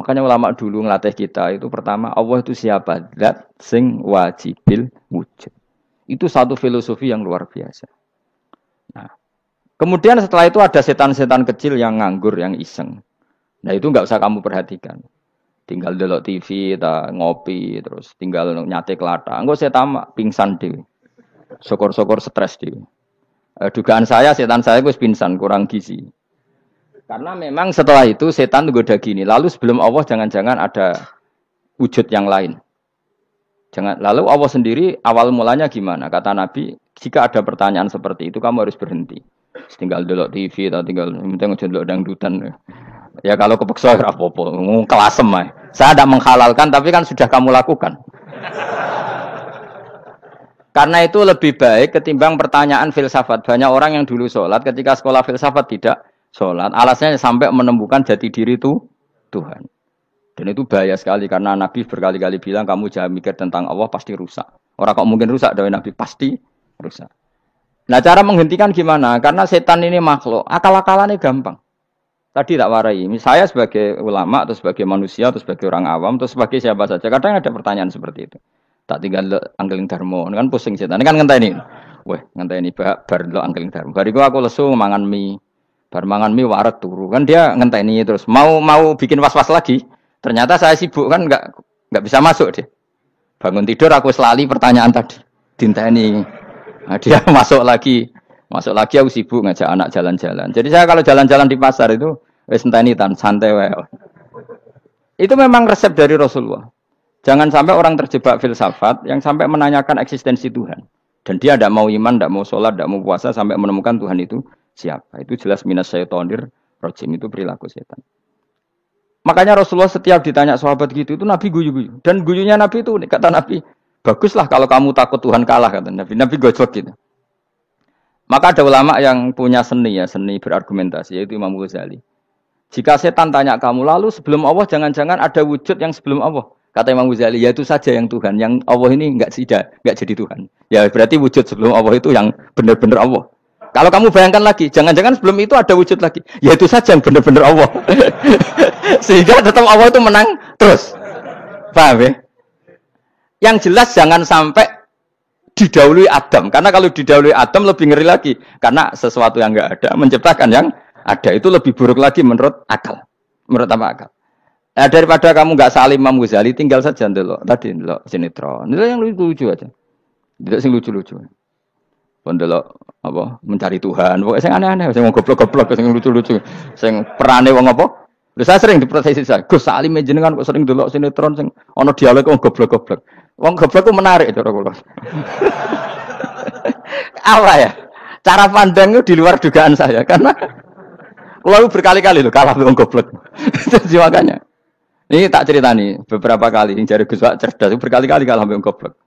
Makanya ulama dulu ngelatih kita itu pertama Allah itu siapa? Zat sing wajibil wujud. Itu satu filosofi yang luar biasa. Nah, kemudian setelah itu ada setan-setan kecil yang nganggur, yang iseng. Nah itu nggak usah kamu perhatikan. Tinggal delok TV, ngopi, terus tinggal nyate kelata. Enggak saya tamak, pingsan dewe. Syukur-syukur stres dewe. Dugaan saya setan saya gue pingsan, kurang gizi. Karena memang setelah itu setan goda gini. Lalu sebelum Allah jangan-jangan ada wujud yang lain. Lalu Allah sendiri awal mulanya gimana? Kata Nabi, jika ada pertanyaan seperti itu kamu harus berhenti. Tinggal delok TV atau tinggal delok dangdutan. Ya kalau kepeksa ora apa-apa, kelasem ae. Saya tidak menghalalkan tapi kan sudah kamu lakukan. Karena itu lebih baik ketimbang pertanyaan filsafat. Banyak orang yang dulu sholat ketika sekolah filsafat tidak sholat. Alasannya sampai menemukan jati diri itu Tuhan. Dan itu bahaya sekali karena Nabi berkali-kali bilang kamu jangan mikir tentang Allah pasti rusak. Orang kok mungkin rusak dari Nabi pasti rusak. Nah cara menghentikan gimana? Karena setan ini makhluk, akal-akalannya gampang. Tadi tak warai, saya sebagai ulama atau sebagai manusia atau sebagai orang awam atau sebagai siapa saja, kadang ada pertanyaan seperti itu. Tak tinggal anggeling darmo, kan pusing setan. Ini kan ngenteni. Weh, ngenteni bar lo anggeling darmo. Bariku aku lesu mangan mie. Bar mangan mie waret turu. Kan dia ngenteni terus mau bikin was-was lagi. Ternyata saya sibuk kan enggak bisa masuk dia. Bangun tidur aku selali pertanyaan tadi. Dinteni. Nah, dia masuk lagi aku sibuk ngajak anak jalan-jalan. Jadi saya kalau jalan-jalan di pasar itu wis enteni tan santai wae. Itu memang resep dari Rasulullah. Jangan sampai orang terjebak filsafat yang sampai menanyakan eksistensi Tuhan. Dan dia tidak mau iman, tidak mau sholat, tidak mau puasa sampai menemukan Tuhan itu siapa. Itu jelas minas syaitonir rajim, itu perilaku setan. Makanya Rasulullah setiap ditanya sahabat gitu itu Nabi guyu-guyu. Dan guyunya Nabi itu kata Nabi, baguslah kalau kamu takut Tuhan kalah kata Nabi. Nabi gojok gitu. Maka ada ulama yang punya seni berargumentasi yaitu Imam Ghazali. Jika setan tanya kamu lalu sebelum Allah jangan-jangan ada wujud yang sebelum Allah. Kata Imam Ghazali, ya itu saja yang Tuhan, yang Allah ini enggak jadi Tuhan. Ya berarti wujud sebelum Allah itu yang benar-benar Allah. Kalau kamu bayangkan lagi, jangan-jangan sebelum itu ada wujud lagi. Ya itu saja yang benar-benar Allah. Sehingga tetap Allah itu menang terus. Paham ya? Yang jelas jangan sampai didahului Adam. Karena kalau didahului Adam lebih ngeri lagi. Karena sesuatu yang enggak ada menciptakan yang ada. Itu lebih buruk lagi menurut akal. Menurut apa akal? Nah, daripada kamu nggak salim Imam Ghazali, tinggal saja ndelok. Tadi ndelok sinetron. Itu yang lucu-lucu aja. Tidak sing lucu-lucu. Ndelok apa? Mencari Tuhan. Pokoknya sing aneh-aneh, sing goblok-goblok, sing lucu-lucu, sing perane wong apa? Lha saya sering diprotes saya. Gus salim jenengan kok sering ndelok sinetron sing ana dialog wong goblok-goblok. Wong goblok ku menarik cara kula. Apa ya? Cara pandang itu di luar dugaan saya karena kula berkali-kali lho kalah wong goblok. Jadi makanya ini tak cerita nih beberapa kali ini jari Gus Wak cerdas berkali-kali kalah wong goblok.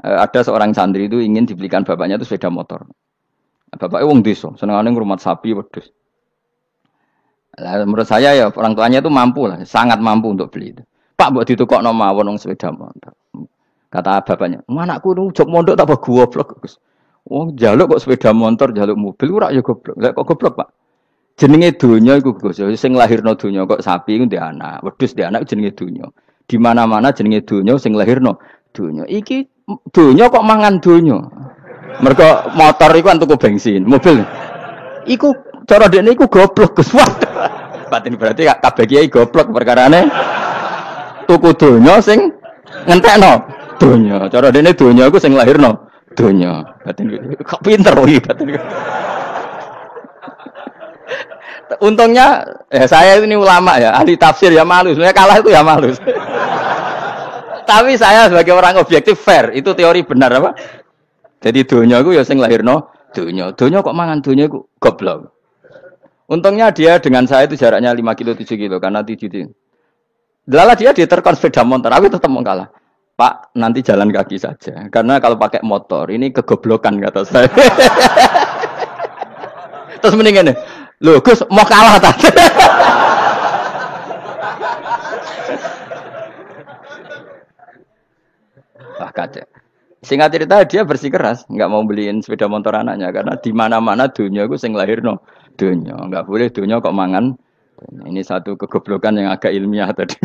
Ada seorang santri itu ingin dibelikan bapaknya itu sepeda motor. Bapaknya wong desa, senengane ngrumat sapi wedhus. Lah menurut saya ya orang tuanya itu mampu lah, sangat mampu untuk beli itu. Pak mbok ditukokno mawon wong sepeda motor. Kata bapaknya, "Anakku nu jog mondok tak goblok, Gus." Wong njaluk kok sepeda motor, njaluk mobil ora ya goblok. Lah kok goblok, Pak? Jenenge donya iku Gus, sing lahirno donya kok sapi iku ndek anak, wedhus ndek anak jenenge donya. Di mana-mana jenenge donya sing lahirno donya. Iki donya kok mangan donya. Mergo motor iku kan tuku bensin, mobil. Iku cara dekne iku goblok Gus. Batin berarti kabeh kiai goblok perkarane tuku donya sing ngentekno donya. Cara dekne donya iku sing lahirno donya. Batin kok pinter iki batin. Untungnya saya ini ulama ya, ahli tafsir ya malu. Sebenarnya kalah itu ya malu. Tapi saya sebagai orang objektif fair, itu teori benar apa? Jadi donya itu ya sing lahirno donya. Donya kok mangan donya iku goblok. Untungnya dia dengan saya itu jaraknya 5 kilo 7 kilo karena 7 kilo. Lala dia diterkon sepeda motor, aku tetap mau kalah. Pak, nanti jalan kaki saja. Karena kalau pakai motor ini kegoblokan kata saya. Terus mendingan nih. Loh Gus mau kalah tadi. Wah kacau. Singkat cerita dia bersikeras nggak mau beliin sepeda motor anaknya karena di mana-mana dunia gue sing lahirno dunia nggak boleh dunia kok mangan Ini satu kegoblokan yang agak ilmiah tadi.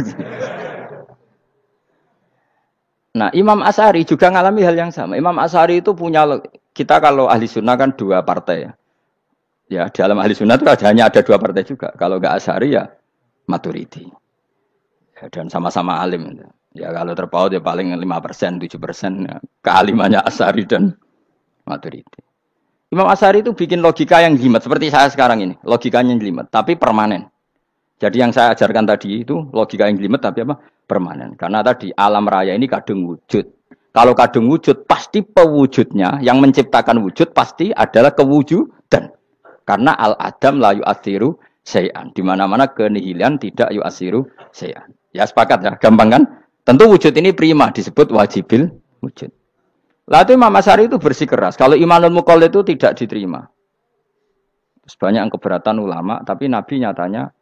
Nah, Imam Asy'ari juga ngalami hal yang sama. Imam Asy'ari itu punya, kita kalau ahli sunnah kan dua partai ya. Ya, di dalam ahli sunnah itu hanya ada dua partai juga. Kalau nggak Asy'ari ya Maturidi. Ya, dan sama-sama alim. Ya kalau terpaut ya paling 5%, 7%. Ya. Kealimannya Asy'ari dan Maturidi. Imam Asy'ari itu bikin logika yang jelimet. Seperti saya sekarang ini. Logikanya jelimet, tapi permanen. Jadi yang saya ajarkan tadi itu logika yang jelimet tapi apa? Permanen. Karena tadi alam raya ini kadung wujud. Kalau kadung wujud pasti pewujudnya yang menciptakan wujud pasti adalah kewujudan. Karena al-adam la yu'athiru syai'an. Di mana-mana kenihilan tidak yu'athiru syai'an. Ya sepakat ya, gampang kan? Tentu wujud ini prima disebut wajibil wujud. Lalu Imam Asy'ari itu bersikeras. Kalau imanul muqallid itu tidak diterima. Terus banyak yang keberatan ulama, tapi Nabi nyatanya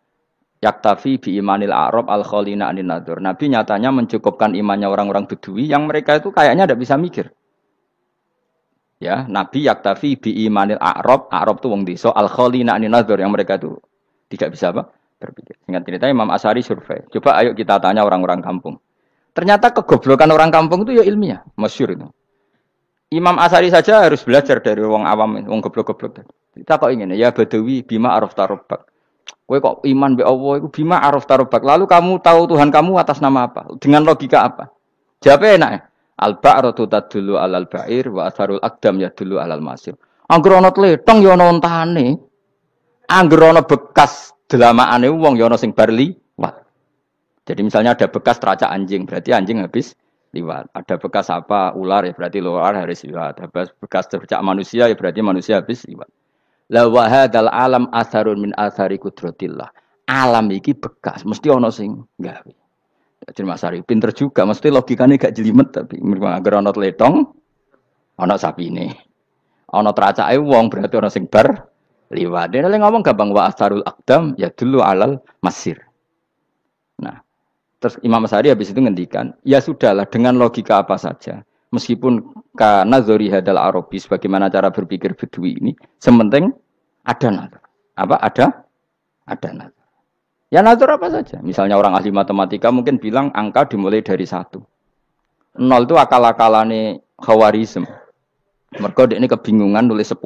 yaktafi bi imanil a'rab al khalina anin nadur. Nabi nyatanya mencukupkan imannya orang-orang Bedui yang mereka itu kayaknya tidak bisa mikir. Ya, Nabi yaktafi bi imanil a'rab itu wong desa al khalina anin nadur yang mereka itu tidak bisa apa? Berpikir. Ingat cerita Imam Asy'ari survei. Coba ayo kita tanya orang-orang kampung. Ternyata kegoblokan orang kampung itu ya ilmiah, masyhur itu. Imam Asy'ari saja harus belajar dari wong awam, wong goblok-goblok. Kita kok ingin ya Badawi bima arafta rabbak. Kowe kok iman be Allah iku bima arafta rabbak. Lalu kamu tahu Tuhan kamu atas nama apa? Dengan logika apa? Jawabnya enak ya. Al-ba'ratu tadullu 'alal ba'ir wa atharul aqdam yadullu 'alal masir. Angger ana tletong ya ana ontane. Angger ana bekas delamaane wong ya ana sing bar liwat. Jadi misalnya ada bekas teracak anjing, berarti anjing habis liwat. Ada bekas apa ular ya berarti ular harus liwat. Ada bekas teracak manusia ya berarti manusia habis liwat. La wa hadzal alam atharun min athari qudratillah. Alam iki bekas, mesti ana sing gawe. Jadi Mas Ari pinter juga, mesti logikane gak jelimet tapi agar ana tletong ana sapine. Ana tracake wong berarti ana sing bar liwat. Dene ngomong gampang wa atharul aqdam ya dulu alal masir. Nah, terus Imam Asy'ari habis itu ngendikan, ya sudahlah dengan logika apa saja. Meskipun karena zori hadal Arabi sebagaimana cara berpikir Bedui ini, sementing ada nazar. Apa ada nazar. Ya nazar apa saja. Misalnya orang ahli matematika mungkin bilang angka dimulai dari 1. 0 itu akal-akalane Khawarizm. Mergo ini kebingungan nulis 10.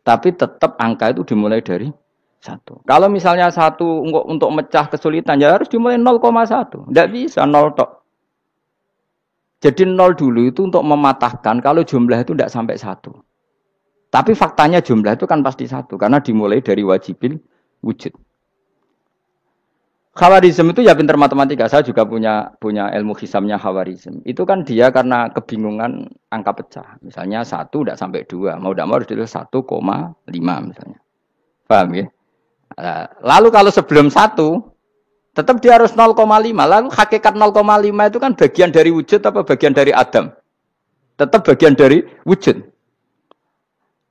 Tapi tetap angka itu dimulai dari 1. Kalau misalnya 1 untuk mecah kesulitan ya harus dimulai 0,1. Tidak bisa 0 tok. Jadi 0 dulu itu untuk mematahkan kalau jumlah itu tidak sampai 1. Tapi faktanya jumlah itu kan pasti 1 karena dimulai dari wajibil wujud. Khawarizm itu ya pintar matematika. Saya juga punya ilmu hisabnya Khawarizm. Itu kan dia karena kebingungan angka pecah. Misalnya 1 tidak sampai 2. Mau tidak mau harus ditulis 1,5 misalnya. Paham ya? Lalu kalau sebelum 1 tetap dia harus 0,5. Lalu hakikat 0,5 itu kan bagian dari wujud apa bagian dari Adam? Tetap bagian dari wujud.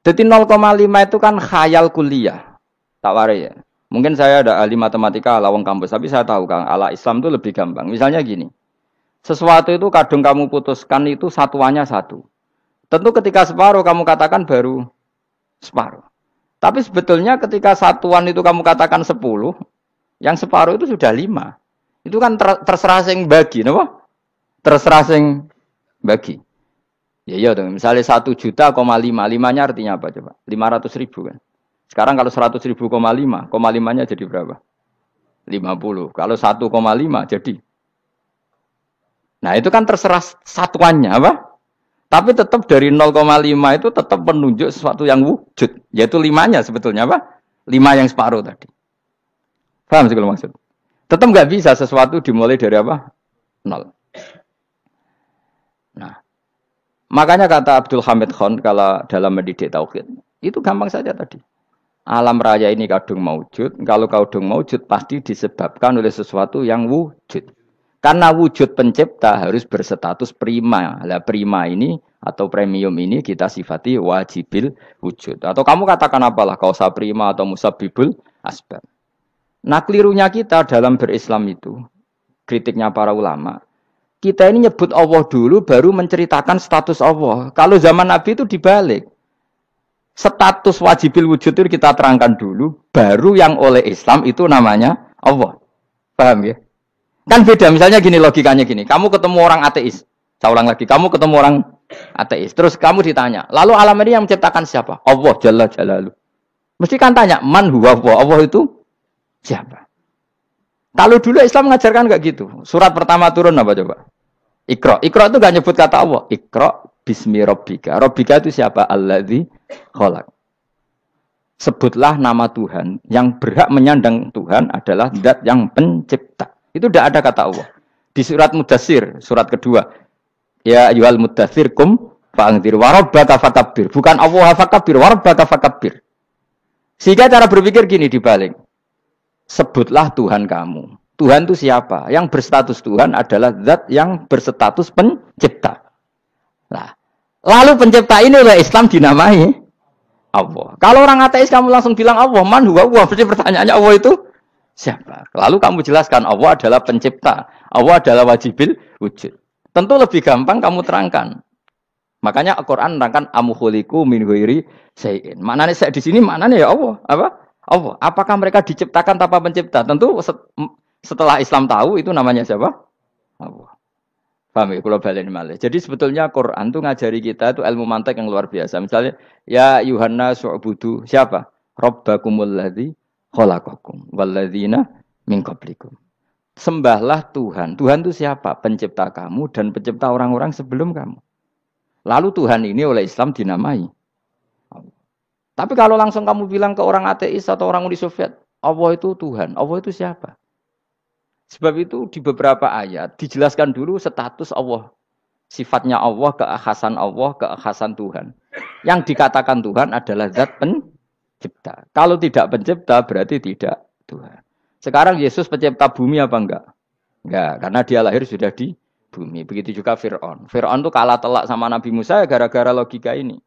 Jadi 0,5 itu kan khayal kuliah. Tak warai ya. Mungkin saya ada ahli matematika ala wong kampus, tapi saya tahu Kang, ala Islam itu lebih gampang. Misalnya gini. Sesuatu itu kadung kamu putuskan itu satuannya 1. Tentu ketika separuh kamu katakan baru separuh. Tapi sebetulnya ketika satuan itu kamu katakan 10, yang separuh itu sudah 5. Itu kan terserah sing bagi, napa? Terserah sing bagi. Ya iya dong, misalnya 1 juta, 5-nya artinya apa coba? 500.000 kan. Sekarang kalau 100.000, 5-nya jadi berapa? 50. Kalau 1,5 jadi. Nah itu kan terserah satuannya apa? Tapi tetap dari 0,5 itu tetap menunjuk sesuatu yang wujud. Yaitu 5-nya sebetulnya apa? 5 yang separuh tadi. Paham sih kalau maksud? Tetap nggak bisa sesuatu dimulai dari apa? 0. Nah, makanya kata Abdul Hamid Khan kalau dalam mendidik tauhid, itu gampang saja tadi. Alam raya ini kadung maujud, kalau kadung maujud pasti disebabkan oleh sesuatu yang wujud. Karena wujud pencipta harus berstatus prima. Lah prima ini atau premium ini kita sifati wajibil wujud. Atau kamu katakan apalah kausa prima atau musabibul asbab. Nah kelirunya kita dalam berislam itu, kritiknya para ulama, kita ini nyebut Allah dulu baru menceritakan status Allah. Kalau zaman Nabi itu dibalik. Status wajibil wujud itu kita terangkan dulu, baru yang oleh Islam itu namanya Allah. Paham ya? Kan beda, misalnya gini logikanya gini, kamu ketemu orang ateis, saya ulang lagi, kamu ketemu orang ateis, terus kamu ditanya, lalu alam ini yang menciptakan siapa? Allah Jalla Jalaluh. Mesti kan tanya, man huwa Allah, Allah itu siapa? Kalau dulu Islam mengajarkan enggak gitu. Surat pertama turun apa coba? Iqra. Iqra itu enggak nyebut kata Allah. Iqra bismi rabbika. Rabbika itu siapa? Alladzi khalaq. Sebutlah nama Tuhan. Yang berhak menyandang Tuhan adalah zat yang pencipta. Itu tidak ada kata Allah. Di surat Mudatsir, surat kedua. Ya ayyuhal mudatsir kum fa'anzir wa rabbaka fakabbir. Bukan Allah fakabbir, wa rabbaka fakabbir. Sehingga cara berpikir gini dibalik. Sebutlah Tuhan kamu. Tuhan itu siapa? Yang berstatus Tuhan adalah zat yang berstatus pencipta. Nah, lalu pencipta ini oleh Islam dinamai Allah. Kalau orang ateis kamu langsung bilang Allah, man huwa Allah, berarti pertanyaannya Allah itu siapa? Lalu kamu jelaskan Allah adalah pencipta. Allah adalah wajibil wujud. Tentu lebih gampang kamu terangkan. Makanya Al-Qur'an menerangkan amukhuliku min ghairi syai'in. Maknanya saya di sini maknanya ya Allah, apa? Allah. Apakah mereka diciptakan tanpa pencipta? Tentu setelah Islam tahu itu namanya siapa? Allah. Paham ya? Kalau balen malih. Jadi sebetulnya Quran itu ngajari kita itu ilmu mantik yang luar biasa. Misalnya ya Yuhanna su'budu siapa? Rabbakumul ladzi khalaqakum walladzina min qablikum. Sembahlah Tuhan. Tuhan itu siapa? Pencipta kamu dan pencipta orang-orang sebelum kamu. Lalu Tuhan ini oleh Islam dinamai Allah. Tapi kalau langsung kamu bilang ke orang ateis atau orang Uni Soviet, Allah itu Tuhan, Allah itu siapa? Sebab itu di beberapa ayat dijelaskan dulu status Allah. Sifatnya Allah, keakhasan Tuhan. Yang dikatakan Tuhan adalah zat pencipta. Kalau tidak pencipta berarti tidak Tuhan. Sekarang Yesus pencipta bumi apa enggak? Enggak, karena dia lahir sudah di bumi. Begitu juga Fir'aun. Fir'aun itu kalah telak sama Nabi Musa gara-gara logika ini.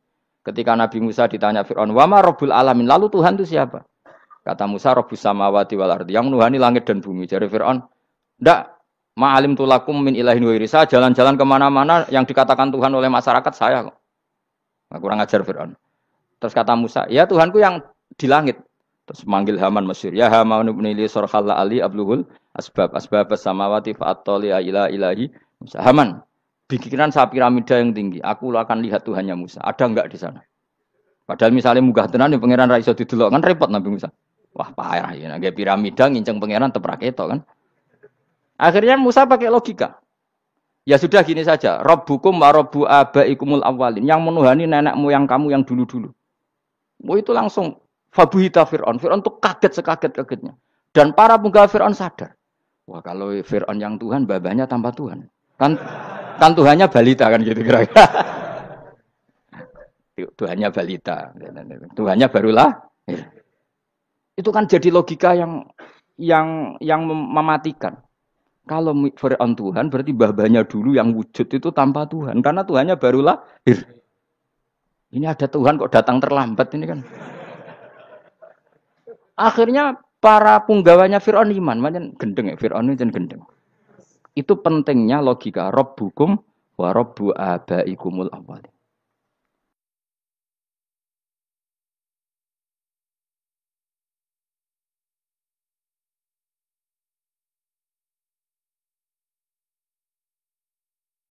Ketika Nabi Musa ditanya Fir'aun, "Wama Rabbul Alamin?" Lalu Tuhan itu siapa? Kata Musa, Rabbus samawati wal ardi, yang menuhani langit dan bumi. Jadi Fir'aun, "Ndak, ma'alim tulakum min ilahin wairi." Saya jalan-jalan kemana-mana yang dikatakan Tuhan oleh masyarakat saya kok. Nah, kurang ajar Fir'aun. Terus kata Musa, "Ya Tuhanku yang di langit." Terus manggil Haman Mesir, "Ya Haman ibn Ili sorkhalla ali abluhul asbab samawati fa'attali ila ilahi." Musa, "Haman, bikinan saya piramida yang tinggi. Aku akan lihat Tuhannya Musa. Ada enggak di sana?" Padahal misalnya munggah tenan di pangeran ra iso didelok kan repot Nabi Musa. Wah, parah ya, nggak piramida nginceng pangeran teprak itu kan. Akhirnya Musa pakai logika. Ya sudah gini saja, Rabbukum wa rabbu abaikumul awwalin, yang menuhani nenek moyang kamu yang dulu-dulu. Itu langsung fabuhita Fir'aun. Fir'aun tuh kaget sekaget-kagetnya. Dan para penggawa Fir'aun sadar. Wah, kalau Fir'aun yang Tuhan, babanya tanpa Tuhan. Kan Tuhannya balita kan gitu kira-kira. Tuhannya balita. Tuhannya barulah. Itu kan jadi logika yang mematikan. Kalau Fir'aun Tuhan berarti babanya dulu yang wujud itu tanpa Tuhan. Karena Tuhannya barulah. Ini ada Tuhan kok datang terlambat ini kan. Akhirnya para punggawanya Fir'aun iman. Macam gendeng ya, Fir'aun itu gendeng. Itu pentingnya logika. Rabbukum wa rabbu abaikumul awwalin.